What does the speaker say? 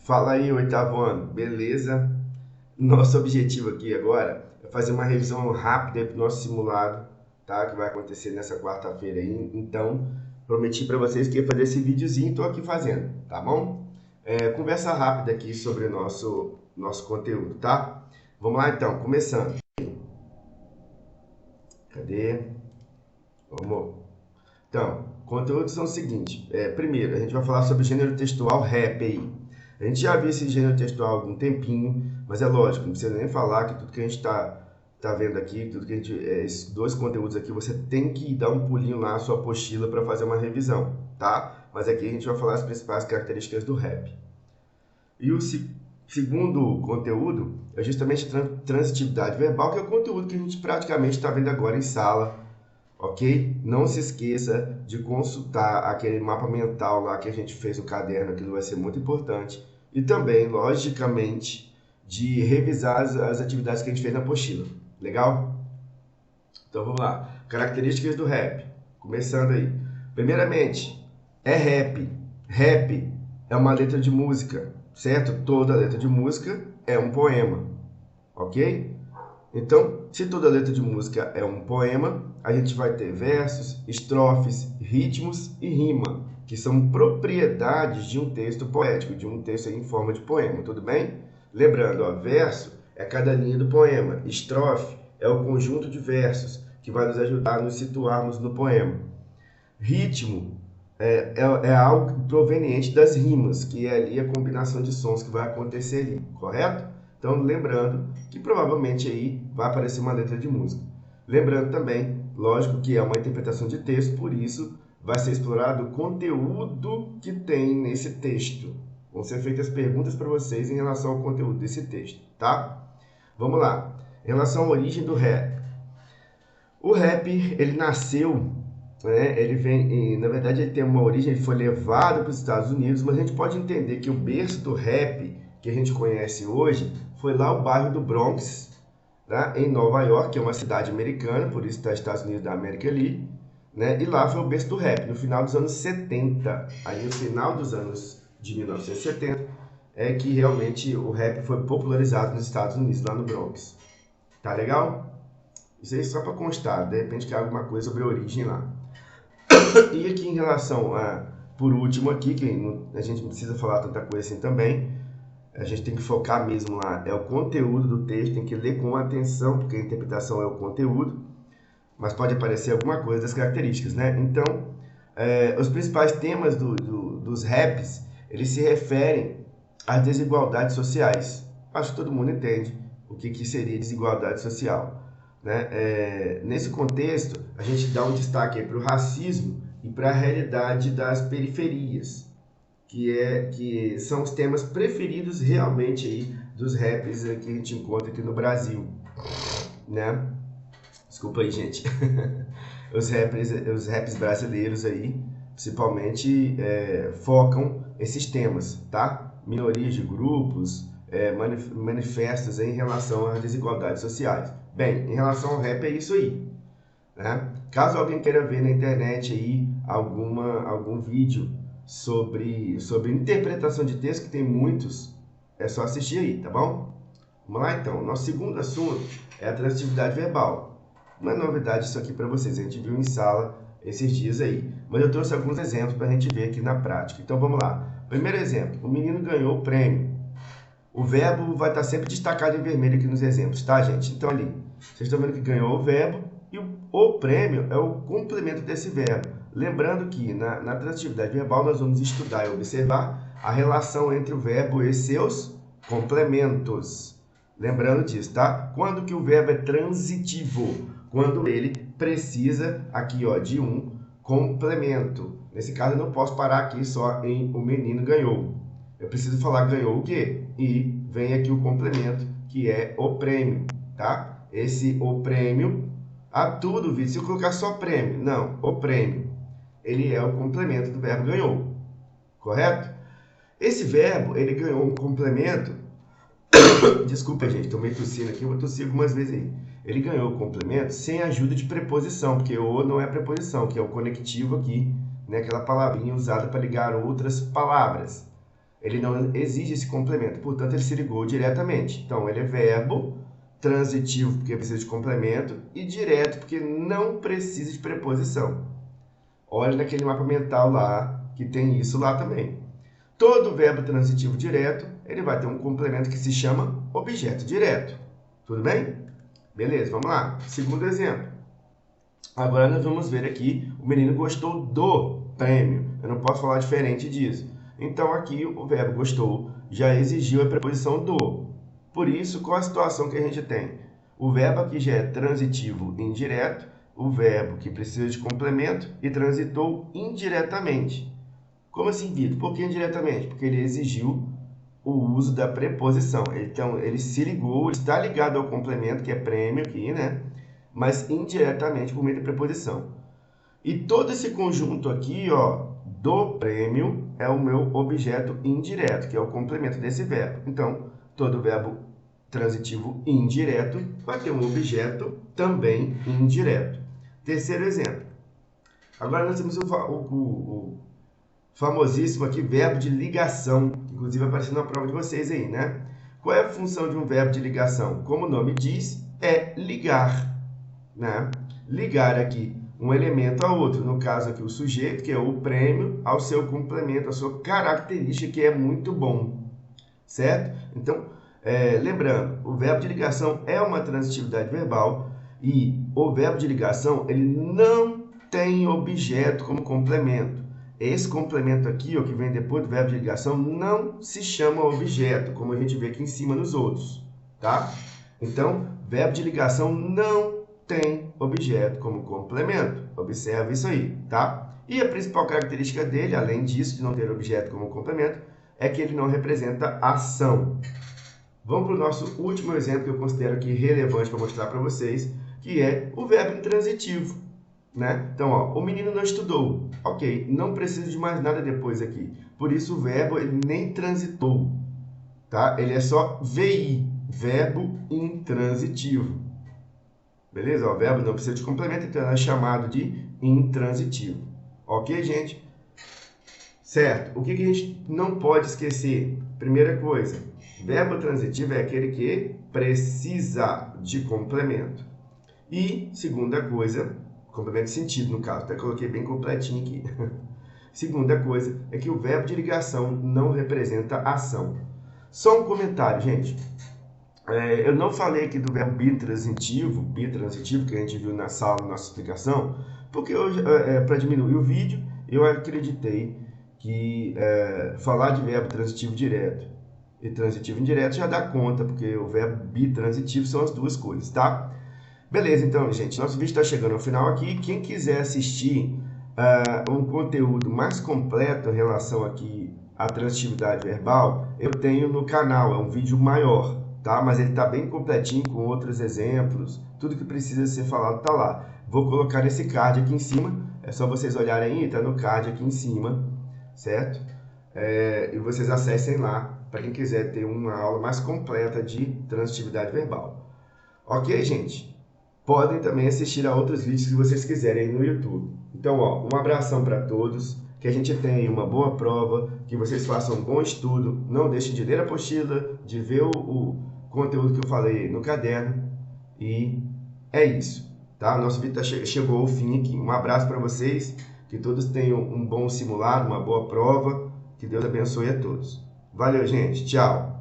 Fala aí, oitavo ano, beleza? Nosso objetivo aqui agora é fazer uma revisão rápida para o nosso simulado, tá? Que vai acontecer nessa quarta-feira aí. Então, prometi para vocês que ia fazer esse videozinho e estou aqui fazendo, tá bom? Conversa rápida aqui sobre o nosso conteúdo, tá? Vamos lá então, começando. Cadê? Vamos. Então, conteúdos são o seguinte. Primeiro, a gente vai falar sobre gênero textual rap aí. A gente já viu esse gênero textual há algum tempinho, mas é lógico, não precisa nem falar que tudo que a gente tá vendo aqui, tudo que a gente, esses dois conteúdos aqui, você tem que dar um pulinho lá na sua apostila para fazer uma revisão, tá? Mas aqui a gente vai falar as principais características do rap. E o segundo conteúdo é justamente transitividade verbal, que é o conteúdo que a gente praticamente está vendo agora em sala, ok? Não se esqueça de consultar aquele mapa mental lá que a gente fez no caderno, aquilo vai ser muito importante. E também, logicamente, de revisar as atividades que a gente fez na apostila. Legal? Então vamos lá. Características do rap. Começando aí. Primeiramente, é rap. Rap é uma letra de música, certo? Toda letra de música é um poema, ok? Então, se toda letra de música é um poema, a gente vai ter versos, estrofes, ritmos e rima, que são propriedades de um texto poético, de um texto em forma de poema, tudo bem? Lembrando, ó, verso é cada linha do poema, estrofe é o conjunto de versos, que vai nos ajudar a nos situarmos no poema. Ritmo é algo proveniente das rimas, que é ali a combinação de sons que vai acontecer ali, correto? Então, lembrando que provavelmente aí vai aparecer uma letra de música. Lembrando também, lógico que é uma interpretação de texto, por isso vai ser explorado o conteúdo que tem nesse texto. Vão ser feitas perguntas para vocês em relação ao conteúdo desse texto, tá? Vamos lá. Em relação à origem do rap. O rap, ele nasceu, né? Ele vem, na verdade, ele tem uma origem, ele foi levado para os Estados Unidos, mas a gente pode entender que o berço do rap que a gente conhece hoje foi lá o bairro do Bronx, tá? Em Nova York, que é uma cidade americana, por isso está Estados Unidos da América ali, né? E lá foi o berço do rap, no final dos anos 70. Aí no final dos anos de 1970 é que realmente o rap foi popularizado nos Estados Unidos, lá no Bronx. Tá legal? Isso aí só para constar, de repente quer alguma coisa sobre a origem lá. E aqui em relação a, por último aqui, que a gente não precisa falar tanta coisa assim também, a gente tem que focar mesmo lá, é o conteúdo do texto, tem que ler com atenção, porque a interpretação é o conteúdo, mas pode aparecer alguma coisa das características, né? Então, os principais temas dos raps, eles se referem às desigualdades sociais. Acho que todo mundo entende o que seria desigualdade social, né? Nesse contexto, a gente dá um destaque para o racismo e para a realidade das periferias, que são os temas preferidos realmente aí dos raps que a gente encontra aqui no Brasil, né? Desculpa aí, gente. Os raps brasileiros aí, principalmente, focam esses temas, tá? Minorias de grupos, manifestos em relação às desigualdades sociais. Bem, em relação ao rap é isso aí, né? Caso alguém queira ver na internet aí algum vídeo sobre interpretação de texto, que tem muitos, é só assistir aí, tá bom? Vamos lá então. Nosso segundo assunto é a transitividade verbal. Não é novidade isso aqui para vocês, a gente viu em sala esses dias aí. Mas eu trouxe alguns exemplos para a gente ver aqui na prática. Então vamos lá. Primeiro exemplo, o menino ganhou o prêmio. O verbo vai estar sempre destacado em vermelho aqui nos exemplos, tá, gente? Então ali, vocês estão vendo que ganhou o verbo e o prêmio é o complemento desse verbo. Lembrando que na transitividade verbal nós vamos estudar e observar a relação entre o verbo e seus complementos. Lembrando disso, tá? Quando que o verbo é transitivo? Quando ele precisa aqui, ó, de um complemento. Nesse caso eu não posso parar aqui só em o menino ganhou. Eu preciso falar ganhou o quê? E vem aqui o complemento, que é o prêmio, tá? Esse o prêmio, tudo, Vitor, se eu colocar só prêmio, não, o prêmio, ele é o complemento do verbo ganhou, correto? Esse verbo, ele ganhou um complemento, desculpa, gente, tô meio tossindo aqui, eu vou tossir algumas vezes aí. Ele ganhou o complemento sem ajuda de preposição, porque o não é preposição, que é o conectivo aqui, né? Aquela palavrinha usada para ligar outras palavras. ele não exige esse complemento, portanto, ele se ligou diretamente. Então, ele é verbo, transitivo, porque precisa de complemento, e direto, porque não precisa de preposição. Olha naquele mapa mental lá, que tem isso lá também. Todo verbo transitivo direto, ele vai ter um complemento que se chama objeto direto. Tudo bem? Beleza, vamos lá. Segundo exemplo. Agora nós vamos ver aqui, o menino gostou do prêmio. Eu não posso falar diferente disso. Então aqui o verbo gostou já exigiu a preposição do. Por isso, qual a situação que a gente tem? O verbo aqui já é transitivo indireto, o verbo que precisa de complemento e transitou indiretamente. Como assim, Vitor? Por que indiretamente? Porque ele exigiu o uso da preposição. Então, ele se ligou, ele está ligado ao complemento, que é prêmio aqui, né? Mas indiretamente por meio da preposição. E todo esse conjunto aqui, ó, do prêmio é o meu objeto indireto, que é o complemento desse verbo. Então, todo verbo transitivo indireto vai ter um objeto também indireto. Terceiro exemplo. Agora nós temos o famosíssimo aqui verbo de ligação, inclusive aparecendo na prova de vocês aí, né? Qual é a função de um verbo de ligação? Como o nome diz, é ligar, né? Ligar aqui um elemento a outro, no caso aqui o sujeito, que é o prêmio, ao seu complemento, a sua característica, que é muito bom, certo? Então, lembrando, o verbo de ligação é uma transitividade verbal e o verbo de ligação, ele não tem objeto como complemento. Esse complemento aqui, ó, que vem depois do verbo de ligação, não se chama objeto, como a gente vê aqui em cima nos outros, tá? Então, verbo de ligação não tem objeto como complemento. Observe isso aí, tá? E a principal característica dele, além disso, de não ter objeto como complemento, é que ele não representa ação. Vamos para o nosso último exemplo que eu considero aqui relevante para mostrar para vocês, que é o verbo intransitivo, né? Então, ó, o menino não estudou. Ok, não precisa de mais nada depois aqui. Por isso, o verbo ele nem transitou, tá? Ele é só VI, verbo intransitivo. Beleza? O verbo não precisa de complemento, então é chamado de intransitivo. Ok, gente? Certo. O que a gente não pode esquecer? Primeira coisa, verbo transitivo é aquele que precisa de complemento. E, segunda coisa, complemento de sentido no caso, até coloquei bem completinho aqui. Segunda coisa é que o verbo de ligação não representa ação. Só um comentário, gente. Eu não falei aqui do verbo bitransitivo, que a gente viu na sala, na nossa explicação, porque para diminuir o vídeo, eu acreditei que falar de verbo transitivo direto e transitivo indireto já dá conta, porque o verbo bitransitivo são as duas coisas, tá? Beleza, então, gente, nosso vídeo está chegando ao final aqui. Quem quiser assistir um conteúdo mais completo em relação aqui à transitividade verbal, eu tenho no canal, é um vídeo maior, tá? Mas ele está bem completinho com outros exemplos, tudo que precisa ser falado está lá. Vou colocar nesse card aqui em cima, é só vocês olharem aí, está no card aqui em cima, certo? E vocês acessem lá, para quem quiser ter uma aula mais completa de transitividade verbal. Ok, gente? Podem também assistir a outros vídeos que vocês quiserem aí no YouTube. Então, ó, um abração para todos, que a gente tenha uma boa prova, que vocês façam um bom estudo, não deixem de ler a apostila, de ver o conteúdo que eu falei no caderno, e é isso, tá? Nosso vídeo chegou ao fim aqui. Um abraço para vocês, que todos tenham um bom simulado, uma boa prova, que Deus abençoe a todos. Valeu, gente, tchau!